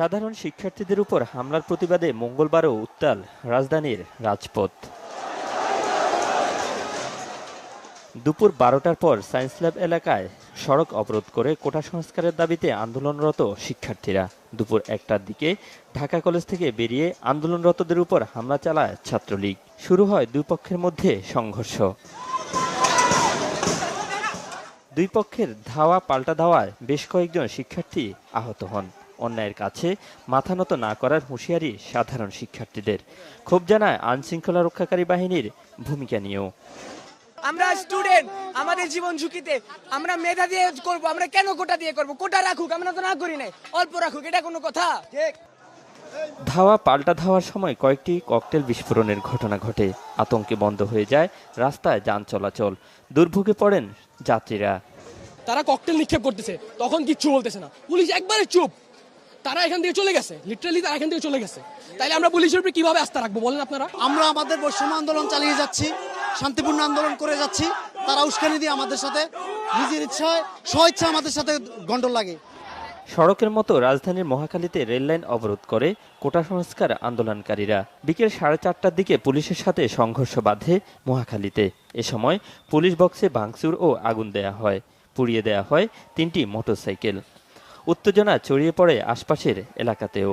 সাধারণ শিক্ষার্থীদের উপর হামলার প্রতিবাদে মঙ্গলবারও উত্তাল রাজধানীর রাজপথ। দুপুর 12টার পর সায়েন্স ল্যাব এলাকায় সড়ক অবরোধ করে কোটা সংস্কারের দাবিতে আন্দোলনরত শিক্ষার্থীরা দুপুর 1টার দিকে ঢাকা কলেজ থেকে বেরিয়ে আন্দোলনরতদের উপর হামলা চালায় ছাত্রলীগ। শুরু হয় দুই পক্ষের মধ্যে সংঘর্ষ। দুই পক্ষের ধাওয়া পাল্টা ধাওয়ায় বেশ কয়েকজন শিক্ষার্থী আহত হন। অন্যায়ের কাছে মাথা নত না করার হুঁশিয়ারি সাধারণ শিক্ষার্থীদের। ক্ষোভ জানায় আইনশৃঙ্খলা রক্ষাকারী বাহিনীর ভূমিকা নিয়েও। আমরা স্টুডেন্ট, আমাদের জীবন ঝুঁকিতে, আমরা মেধা দিয়ে করব, আমরা কেন কোটা দিয়ে করব? কোটা রাখুক, আমরা তো না করি নাই, অল্প রাখুক, এটা কোনো কথা? ধাওয়া পাল্টা ধাওয়ার সময় কয়েকটি ককটেল বিস্ফোরণের ঘটনা ঘটে। আতঙ্কে বন্ধ হয়ে যায় রাস্তায় যান চলাচল। দুর্ভোগে পড়েন যাত্রীরা। তারা ককটেল নিক্ষেপ করতেছে, তখন কিচ্ছু বলতেছে না, পুলিশ একবারে চুপ। তারা এখান থেকে চলে গেছে, লিটারালি তারা এখান থেকে চলে গেছে। তাইলে আমরা পুলিশের উপরে কিভাবে আস্থা রাখবো বলেন আপনারা? আমরা আমাদের বৈষম্য আন্দোলন চালিয়ে যাচ্ছি, শান্তিপূর্ণ আন্দোলন করে যাচ্ছি। তারা উস্কানি দিয়ে আমাদের সাথে নিজের ইচ্ছায় স্বইচ্ছা আমাদের সাথে গন্ডল লাগে। সড়কের মতো রাজধানীর মহাখালীতে রেললাইন অবরোধ করে কোটা সংস্কার আন্দোলনকারীরা। বিকেল 4:30টার দিকে পুলিশের সাথে সংঘর্ষ বাধে মহাখালীতে। এ সময় পুলিশ বক্সে ভাঙচুর ও আগুন দেয়া হয়, পুড়িয়ে দেয়া হয় 3টি মোটরসাইকেল। উত্তেজনা ছড়িয়ে পড়ে আশপাশের এলাকাতেও।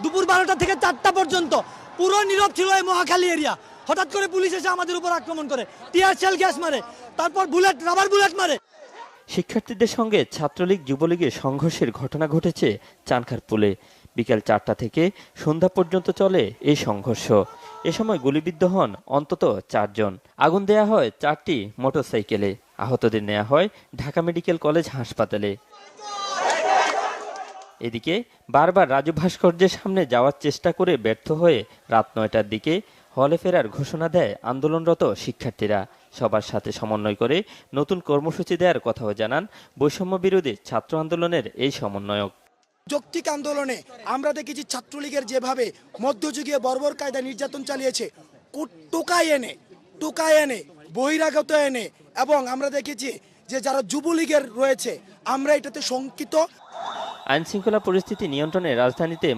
দুপুর 12টা থেকে 4টা পর্যন্ত পুরো নীরব ছিল এই মহাখালী এরিয়া। হঠাৎ করে পুলিশ এসে আমাদের উপর আক্রমণ করে, টিয়ার শেল গ্যাস মারে, তারপর রাবার বুলেট মারে। শিক্ষার্থীদের সঙ্গে ছাত্রলীগ যুবলীগের সংঘর্ষের ঘটনা ঘটেছে চানখারপুলে। বিকেল 4টা থেকে সন্ধ্যা পর্যন্ত চলে এই সংঘর্ষ। এ সময় গুলিবিদ্ধ হন অন্তত 4 জন। আগুন দেয়া হয় 4টি মোটরসাইকেলে। আহতদের নেওয়া হয় ঢাকা মেডিকেল কলেজ হাসপাতালে। এদিকে বারবার রাজু ভাস্কর্যের সামনে যাওয়ার চেষ্টা করে ব্যর্থ হয়ে রাত 9টার দিকে হলে ফেরার ঘোষণা দেয় আন্দোলনরত শিক্ষার্থীরা। সবার সাথে সমন্বয় করে নতুন কর্মসূচি দেওয়ার কথাও জানান বৈষম্য বিরোধী ছাত্র আন্দোলনের এই সমন্বয়ক। যৌক্তিক আন্দোলনে আমরা দেখেছি ছাত্রলীগের যেভাবে মধ্যযুগীয় বর্বর কায়দা নির্যাতন চালিয়েছে, টোকায় এনে বহিরাগত এনে, এবং আমরা দেখেছি যে যারা যুবলীগের রয়েছে, আমরা এটাতে শঙ্কিত। আইনশৃঙ্খলা পরিস্থিতি নিয়ন্ত্রণে রাজধানীতে